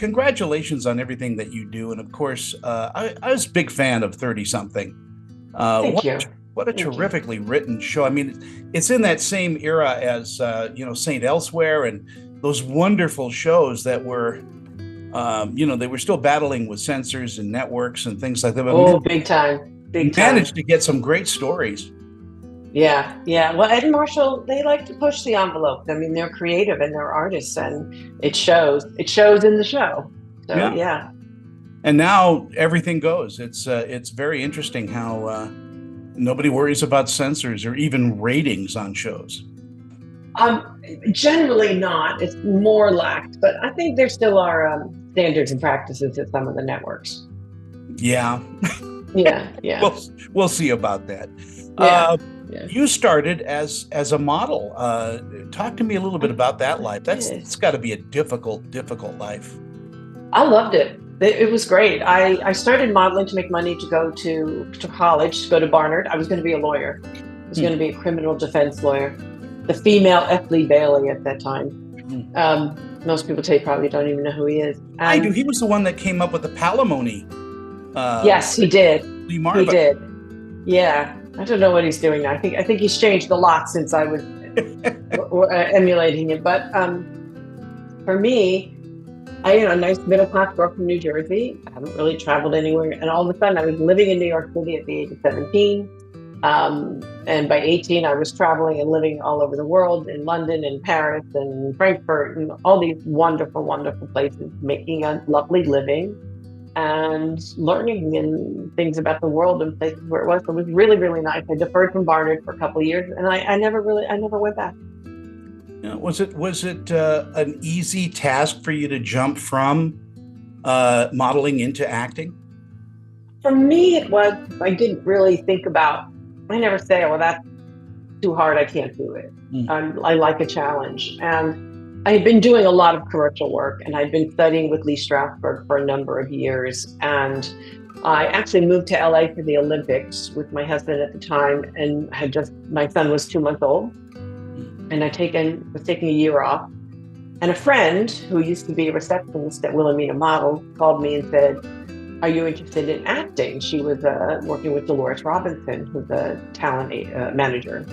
congratulations on everything that you do. And of course, I was a big fan of 30 something. Thank What you. what a Thank you. terrifically written show. I mean, it's in that same era as Saint Elsewhere and those wonderful shows that were they were still battling with censors and networks and things like that, but Oh, big time. Big managed time. to get some great stories. Yeah, yeah. Well, Ed and Marshall, they like to push the envelope. I mean, they're creative and they're artists, and it shows. It shows in the show. So, Yeah. yeah. And now everything goes. It's very interesting how nobody worries about censors or even ratings on shows. Generally not. It's more lax, but I think there still are standards and practices at some of the networks. Yeah, Yeah, yeah, we'll we'll see about that. yeah, Uh, yeah. you started as a model. Talk to me a little bit about that life. Yeah. That's got to be a difficult life. I loved it. It was great. I started modeling to make money to go to college, to go to Barnard. I was going to be a lawyer. I was going to Hmm. be a criminal defense lawyer, the female F. Lee Bailey at that time. Hmm. Most people today probably don't even know who he is. I do. And He was the one that came up with the palimony. yes, he did. Lee He Marvin. did. Yeah. I don't know what he's doing now. I think he's changed a lot since I was emulating it. But for me, a nice middle class girl from New Jersey. I haven't really traveled anywhere, and all of a sudden, I was living in New York City at the age of 17. And by 18, I was traveling and living all over the world, in London and Paris and Frankfurt and all these wonderful, wonderful places, making a lovely living and learning and things about the world and places where it was. So it was really, really nice. I deferred from Barnard for a couple of years, and I never went back. Was it an easy task for you to jump from modeling into acting? For me, it was, I didn't really think about, I never say, well, that's too hard, I can't do it. Mm. I like a challenge. And I had been doing a lot of commercial work, and I'd been studying with Lee Strasberg for a number of years. And I actually moved to LA for the Olympics with my husband at the time, and my son was 2 months old. And was taking a year off. And a friend who used to be a receptionist at Wilhelmina Model called me and said, are you interested in acting? She was working with Dolores Robinson, who's a talent manager.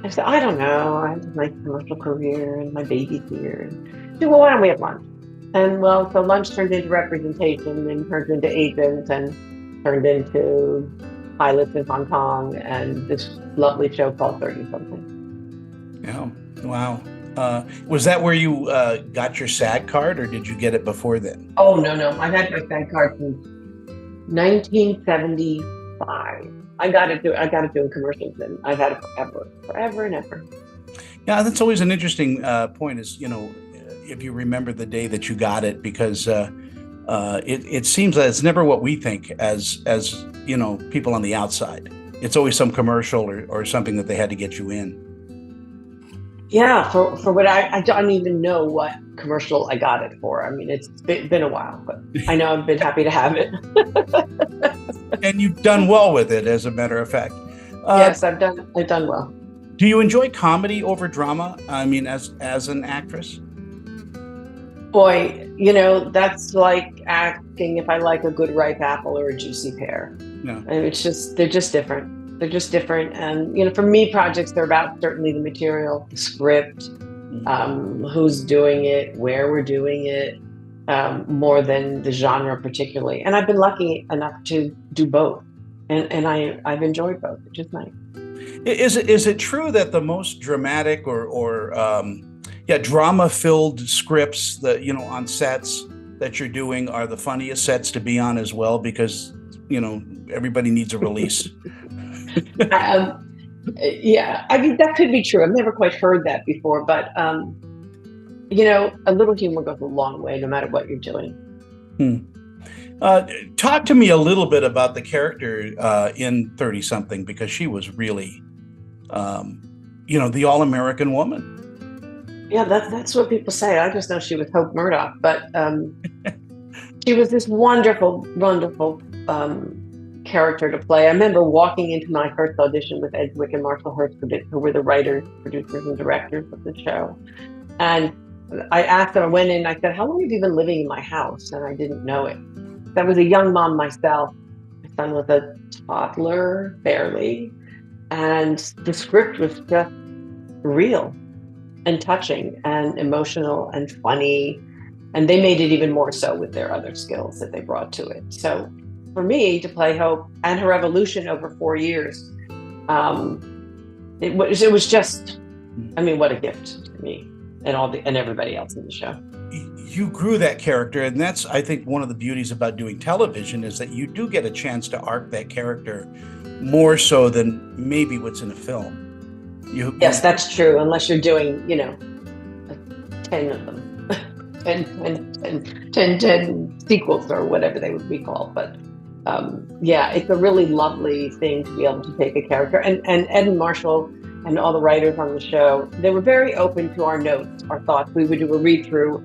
I said, I don't know. I have a nice commercial career and my baby's here. She said, well, why don't we have lunch? And well, so lunch turned into representation and turned into agents and turned into pilots in Hong Kong and this lovely show called 30 something. Yeah. Wow. Was that where you got your SAG card, or did you get it before then? Oh, no. I've had my SAG card since 1975. I got it doing commercials, and I've had it forever and ever. Yeah, that's always an interesting point is, if you remember the day that you got it, because it seems that it's never what we think as people on the outside. It's always some commercial or something that they had to get you in. Yeah, for what I don't even know what commercial I got it for. I mean, it's been a while, but I know I've been happy to have it. And you've done well with it, as a matter of fact. Yes, I've done well. Do you enjoy comedy over drama? I mean, as an actress? Boy, that's like asking if I like a good ripe apple or a juicy pear. No. And they're just different. They're just different. And, for me, projects are about certainly the material, the script, who's doing it, where we're doing it, more than the genre particularly. And I've been lucky enough to do both. And I've enjoyed both, which is nice. Is it true that the most dramatic or drama-filled scripts that, on sets that you're doing are the funniest sets to be on as well? Because, everybody needs a release. Yeah, I mean, that could be true. I've never quite heard that before, but a little humor goes a long way, no matter what you're doing. Talk to me a little bit about the character in 30 something, because she was really, the all-American woman. Yeah, that's what people say. I just know she was Hope Murdoch, but she was this wonderful, wonderful character to play. I remember walking into my first audition with Ed Zwick and Marshall Hurst, who were the writers, producers, and directors of the show. And I asked him, I went in, I said, how long have you been living in my house? And I didn't know it. I was a young mom myself. My son was a toddler, barely. And the script was just real and touching and emotional and funny. And they made it even more so with their other skills that they brought to it. So for me to play Hope and her evolution over 4 years, it was just, I mean, what a gift to me and everybody else in the show. You grew that character, and that's, I think, one of the beauties about doing television is that you do get a chance to arc that character more so than maybe what's in a film. Yes, that's true, unless you're doing, 10 of them, 10 sequels or whatever they would be called. But yeah, it's a really lovely thing to be able to take a character. And Ed and Marshall and all the writers on the show, they were very open to our notes, our thoughts. We would do a read through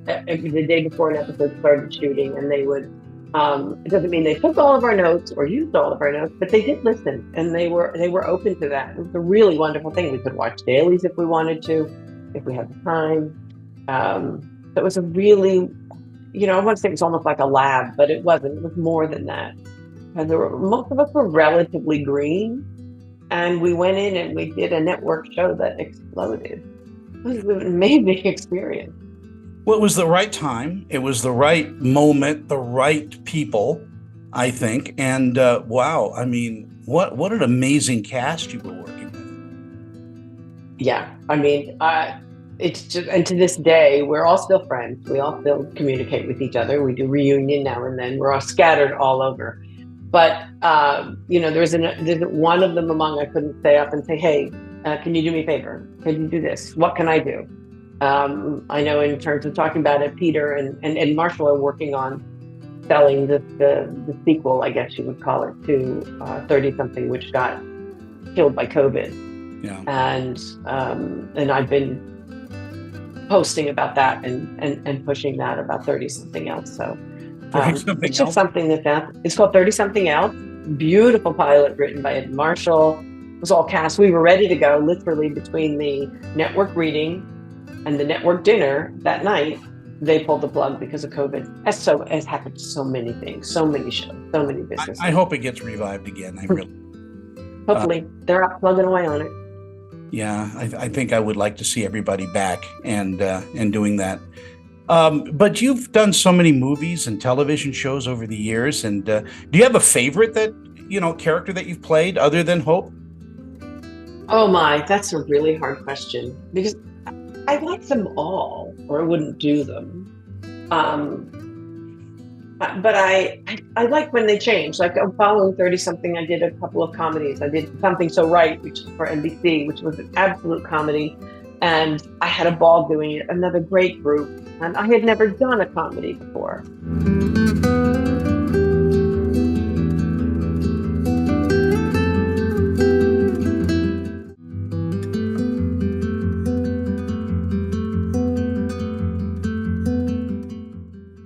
the day before an episode started shooting, and they would, it doesn't mean they took all of our notes or used all of our notes, but they did listen, and they were open to that. It was a really wonderful thing. We could watch dailies if we wanted to, if we had the time. It was a really, I want to say it was almost like a lab, but it wasn't. It was more than that. And most of us were relatively green, and we went in and we did a network show that exploded. It was an amazing experience. Well, it was the right time. It was the right moment, the right people, I think. And wow, I mean, what an amazing cast you were working with. Yeah, I mean, it's just, and to this day, we're all still friends. We all still communicate with each other. We do reunion now and then. We're all scattered all over. But, there's one of them among I couldn't stay up and say, hey, can you do me a favor? Can you do this? What can I do? I know in terms of talking about it, Peter and Marshall are working on selling the sequel, I guess you would call it, to 30-something, which got killed by COVID. Yeah. And I've been posting about that and pushing that about 30-something else. So it's just something it's called 30-something else. Beautiful pilot written by Ed Marshall. It was all cast. We were ready to go literally between the network reading and the network dinner that night. They pulled the plug because of COVID. As happened to so many things, so many shows, so many businesses. I hope it gets revived again. I really. Hopefully, they're out plugging away on it. Yeah, I think I would like to see everybody back and doing that. But you've done so many movies and television shows over the years, and do you have a favorite character that you've played other than Hope? Oh my, that's a really hard question because I like them all, or I wouldn't do them. But I like when they change. Like following 30-something, I did a couple of comedies. I did Something So Right, which is for NBC, which was an absolute comedy. And I had a ball doing it, another great group. And I had never done a comedy before.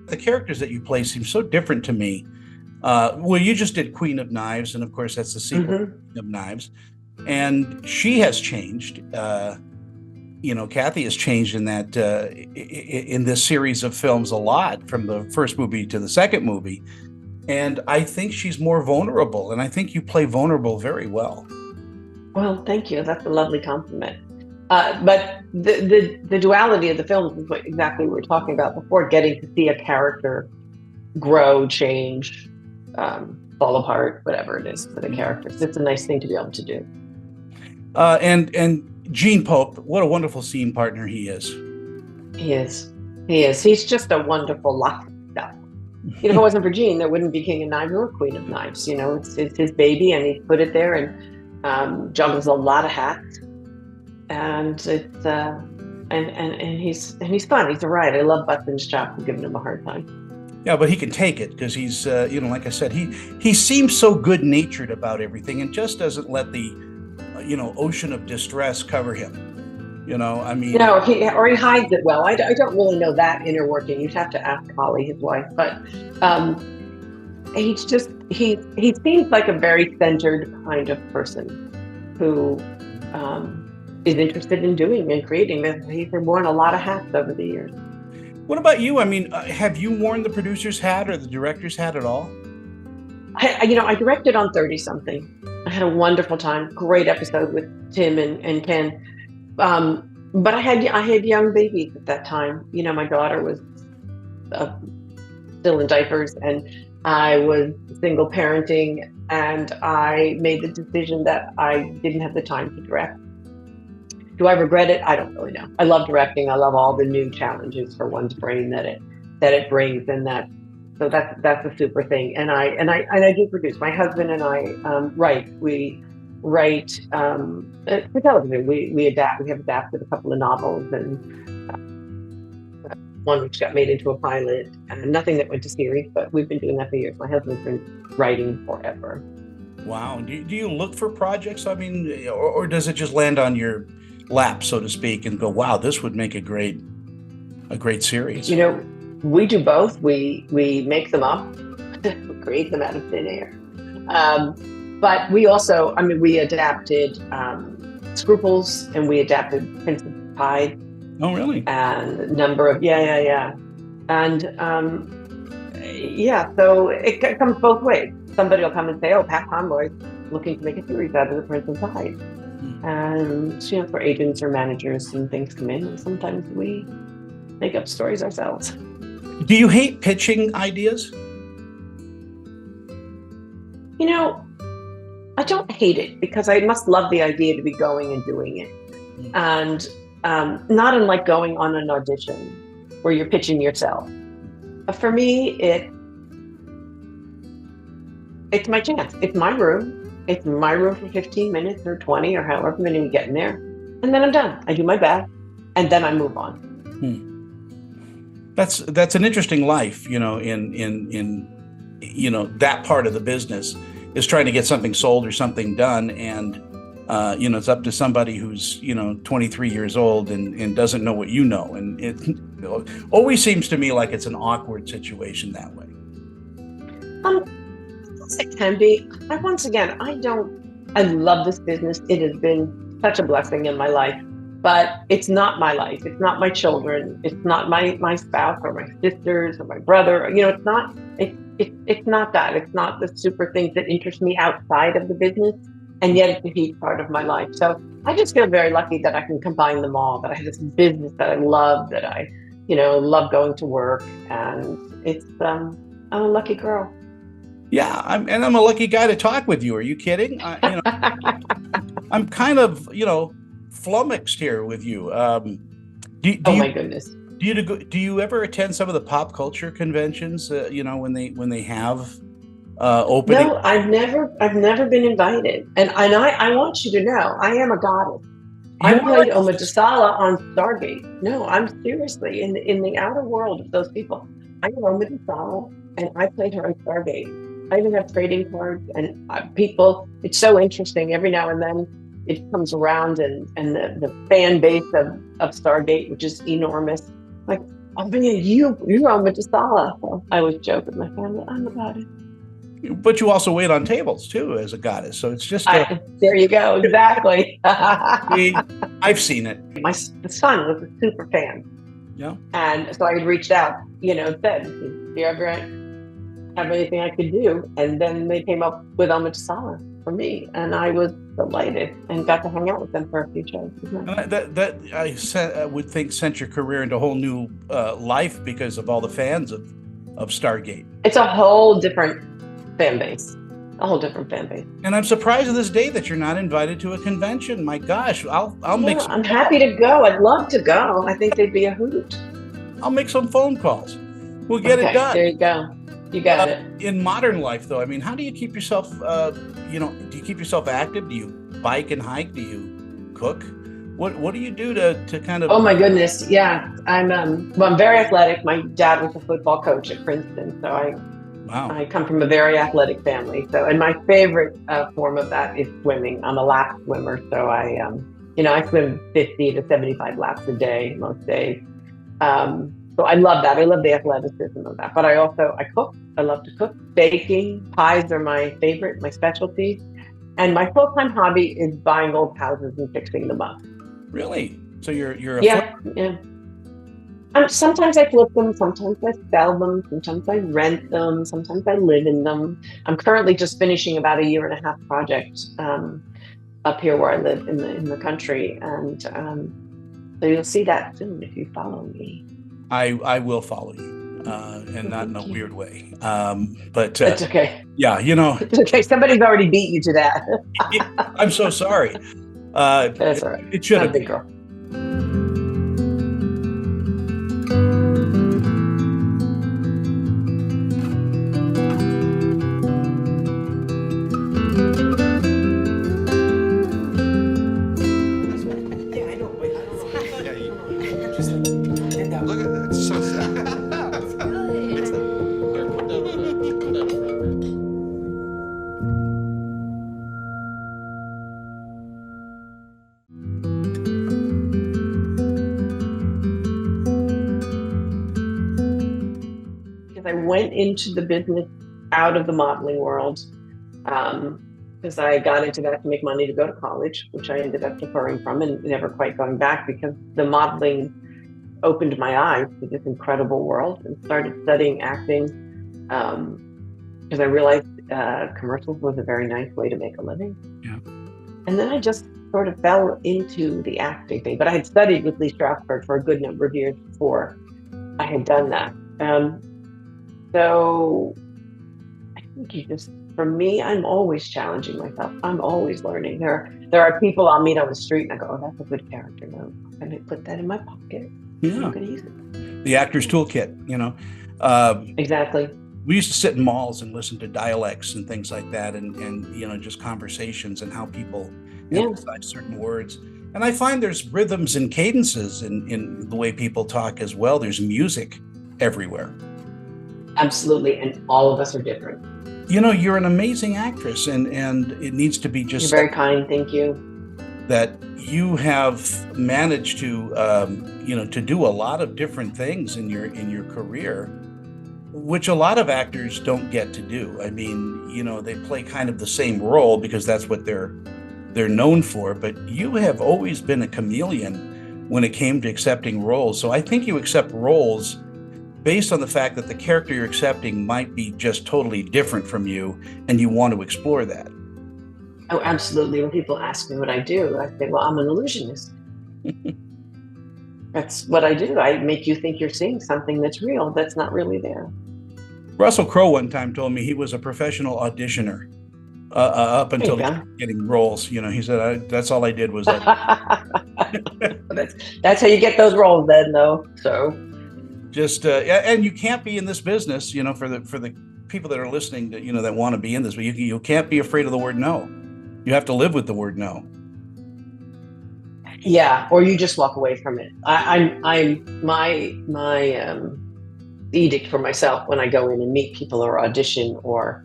The characters that you play seem so different to me. Well, you just did Queen of Knives, and of course that's the sequel to Queen of Knives. And she has changed. Kathy has changed in that in this series of films a lot, from the first movie to the second movie. And I think she's more vulnerable, and I think you play vulnerable very well. Well, thank you. That's a lovely compliment. But the duality of the film is what exactly we were talking about before, getting to see a character grow, change, fall apart, whatever it is for the characters. It's a nice thing to be able to do. And Gene Pope, what a wonderful scene partner he is. He is. He's just a wonderful lot of stuff. If it wasn't for Gene, there wouldn't be King of Knives or Queen of Knives. It's his baby, and he put it there and juggles a lot of hats. And it's and he's fun. He's a riot. I love busting his chops and giving him a hard time. Yeah, but he can take it because he's like I said, he seems so good-natured about everything and just doesn't let the ocean of distress cover him. I mean, he hides it well. I don't really know that inner working. You'd have to ask Holly, his wife, but he seems like a very centered kind of person who is interested in doing and creating. He's worn a lot of hats over the years. What about you? I mean, have you worn the producer's hat or the director's hat at all? I directed on 30 something. I had a wonderful time. Great episode with Tim and Ken. But I had young babies at that time. My daughter was still in diapers, and I was single parenting, and I made the decision that I didn't have the time to direct. Do I regret it? I don't really know. I love directing. I love all the new challenges for one's brain that it brings, and that's a super thing. And I do produce. My husband and I write. We write for television. We adapt. We have adapted a couple of novels, and one which got made into a pilot, and nothing that went to series. But we've been doing that for years. My husband's been writing forever. Wow. Do you look for projects? I mean, or does it just land on your lap, so to speak, and go, wow, this would make a great series? We do both. We make them up, we create them out of thin air. But we also, we adapted Scruples, and we adapted Princess Bride. Oh, really? And a number of, yeah. And so it comes both ways. Somebody will come and say, oh, Pat Conroy's looking to make a series out of The Princess Bride. And for agents or managers, and things come in, and sometimes we make up stories ourselves. Do you hate pitching ideas? I don't hate it, because I must love the idea to be going and doing it. And not unlike going on an audition where you're pitching yourself. But for me, it's my chance. It's my room. It's my room for 15 minutes or 20 or however many we get in there. And then I'm done. I do my best, and then I move on. That's an interesting life, in that part of the business is trying to get something sold or something done. And, it's up to somebody who's, 23 years old and doesn't know what you know. And it always seems to me like it's an awkward situation that way. It can be. I love this business. It has been such a blessing in my life, but it's not my life. It's not my children. It's not my spouse or my sisters or my brother. It's not that. It's not the super things that interest me outside of the business. And yet it's a huge part of my life. So I just feel very lucky that I can combine them all, that I have this business that I love, that I, love going to work. And I'm a lucky girl. Yeah, I'm a lucky guy to talk with you. Are you kidding? I'm kind of, flummoxed here with you. Oh my goodness. Do you ever attend some of the pop culture conventions? When they have opening? No, I've never been invited. And I want you to know, I am a goddess. I played Omadasala on Stargate. No, I'm seriously in the outer world of those people. I am Omadasala, and I played her on Stargate. I even have trading cards, and people. It's so interesting. Every now and then, it comes around, and the fan base of Stargate, which is enormous. Like, oh man, you're Omadasala. So I always joke with my family, I'm a goddess. But you also wait on tables too as a goddess, so it's just there you go, exactly. I've seen it. The son was a super fan. Yeah. And so I had reached out, and said, do you ever have anything I could do? And then they came up with Omadasala for me, and I was delighted and got to hang out with them for a few shows. That I would think sent your career into a whole new life because of all the fans of Stargate. It's a whole different fan base. And I'm surprised to this day that you're not invited to a convention. My gosh, I'll make. I'm happy to go. I'd love to go. I think they'd be a hoot. I'll make some phone calls. We'll get it done. There you go. You got it. In modern life, though, I mean, how do you keep yourself? Do you keep yourself active? Do you bike and hike? Do you cook? What do you do to kind of? Oh my goodness, yeah. I'm very athletic. My dad was a football coach at Princeton, so I come from a very athletic family. So, and my favorite form of that is swimming. I'm a lap swimmer, so I swim 50 to 75 laps a day most days. So I love that. I love the athleticism of that. But I cook. I love to cook. Baking, pies are my favorite, my specialty. And my full-time hobby is buying old houses and fixing them up. Really? So you're a flip. Yeah, yeah. Sometimes I flip them, sometimes I sell them, sometimes I rent them, sometimes I live in them. I'm currently just finishing about a year and a half project up here where I live in the country, and so you'll see that soon if you follow me. I will follow you, and not in a Thank you. weird way. But It's okay. yeah, It's okay. Somebody's already beat you to that. I'm so sorry. Uh, That's it, all right. it should I'm a have big been. girl. Yeah, I know, but I don't know. Yeah, you just did that. Look at that. It's so sad. It's here, put that over there. Put that over there. Because I went into the business out of the modeling world, because I got into that to make money to go to college, which I ended up deferring from and never quite going back because the modeling opened my eyes to this incredible world and started studying acting because I realized commercials was a very nice way to make a living. Yeah. And then I just sort of fell into the acting thing. But I had studied with Lee Strasberg for a good number of years before I had done that. So I think for me, I'm always challenging myself. I'm always learning. There are people I'll meet on the street and I go, oh, that's a good character. No, I'm going to put that in my pocket. Yeah. I'm going to use it. The actor's toolkit, you know. Exactly. We used to sit in malls and listen to dialects and things like that, and you know, just conversations and how people emphasize certain words. And I find there's rhythms and cadences in the way people talk as well. There's music everywhere. Absolutely. And all of us are different. You know, you're an amazing actress, and it needs to be just You're very kind. Thank you. that you have managed to you know, to do a lot of different things in your career, which a lot of actors don't get to do. I mean, you know, they play kind of the same role because that's what they're known for, but you have always been a chameleon when it came to accepting roles. So I think you accept roles based on the fact that the character you're accepting might be just totally different from you, and you want to explore that. Oh, absolutely. When people ask me what I do, I say, well, I'm an illusionist. That's what I do. I make you think you're seeing something that's real, that's not really there. Russell Crowe one time told me he was a professional auditioner up until getting roles. You know, he said, that's all I did was that. That's how you get those roles then, though. So just, and you can't be in this business, you know, for the people that are listening to, you know, that want to be in this, but you can't be afraid of the word no. You have to live with the word no. Yeah, or you just walk away from it. My edict for myself when I go in and meet people or audition or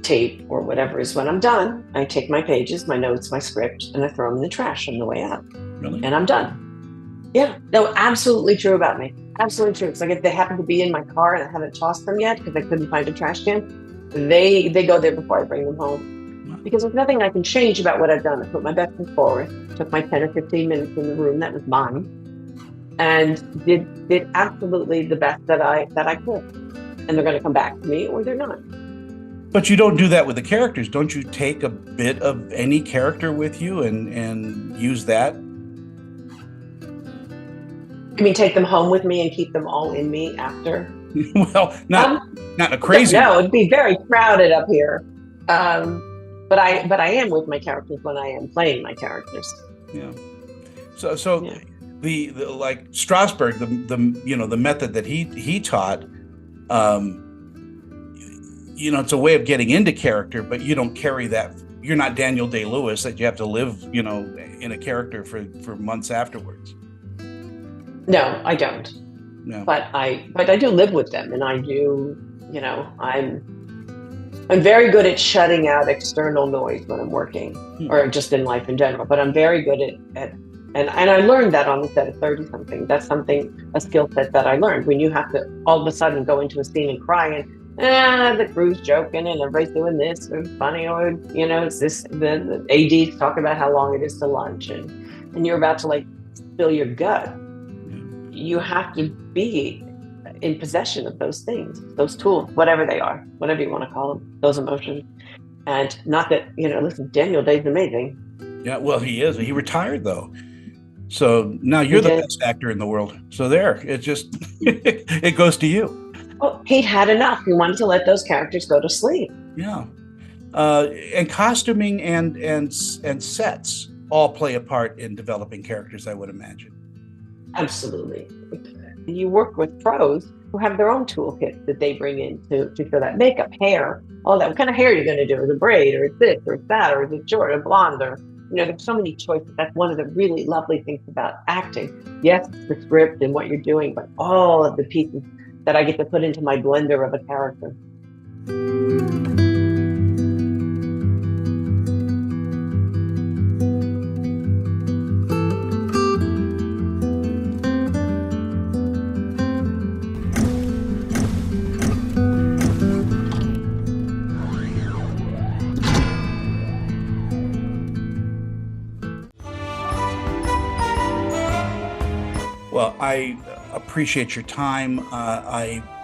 tape or whatever is when I'm done, I take my pages, my notes, my script, and I throw them in the trash on the way out. Really? And I'm done. Yeah, no, absolutely true about me. Absolutely true. It's like if they happen to be in my car and I haven't tossed them yet because I couldn't find a trash can, they go there before I bring them home. Because there's nothing I can change about what I've done. I put my best foot forward, took my 10 or 15 minutes in the room that was mine, and did absolutely the best that I could. And they're going to come back to me, or they're not. But you don't do that with the characters. Don't you take a bit of any character with you and use that? I mean, take them home with me and keep them all in me after? Well, not in a crazy No, it'd be very crowded up here. But I am with my characters when I am playing my characters. Yeah. So yeah. The like Strasberg, the you know, the method that he taught, you know, it's a way of getting into character, but you don't carry that. You're not Daniel Day-Lewis that you have to live, you know, in a character for months afterwards. No, I don't. No. But I do live with them, and I do, you know, I'm very good at shutting out external noise when I'm working, or just in life in general. But I'm very good at and I learned that on the set of 30-something. That's a skill set that I learned. When you have to all of a sudden go into a scene and cry, and The crew's joking and everybody's doing this. It's funny, or it's this. The AD's talking about how long it is to lunch, and you're about to like spill your gut. You have to be in possession of those things, those tools, whatever they are, whatever you want to call them, those emotions. And not that, listen, Daniel Day's amazing. Yeah, well, he is. He retired though. So now you're the best actor in the world. So there, it just, it goes to you. Well, he'd had enough. He wanted to let those characters go to sleep. Yeah. And costuming and sets all play a part in developing characters, I would imagine. Absolutely. You work with pros who have their own toolkit that they bring in to show that makeup, hair, all that. What kind of hair are you going to do? Is it a braid, or is this, or is that, or is it short, or blonde, or there's so many choices. That's one of the really lovely things about acting. Yes, it's the script and what you're doing, but all of the pieces that I get to put into my blender of a character. Well, I appreciate your time.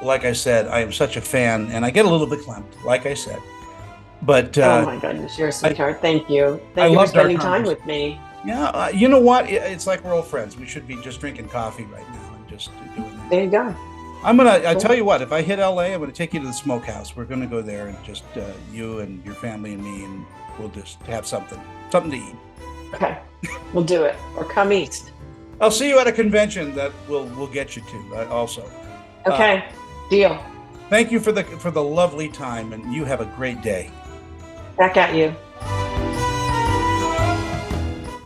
Like I said, I am such a fan, and I get a little bit clamped, like I said. But oh my goodness, you're a sweetheart. Thank you. Thank you for spending time with me. Yeah, you know what? It's like we're old friends. We should be just drinking coffee right now and just doing that. There you go. I tell you what, if I hit LA, I'm gonna take you to the smokehouse. We're gonna go there and just you and your family and me, and we'll just have something to eat. Okay, we'll do it. Or come east. I'll see you at a convention that we'll get you to also. Okay, deal. Thank you for the lovely time, and you have a great day. Back at you.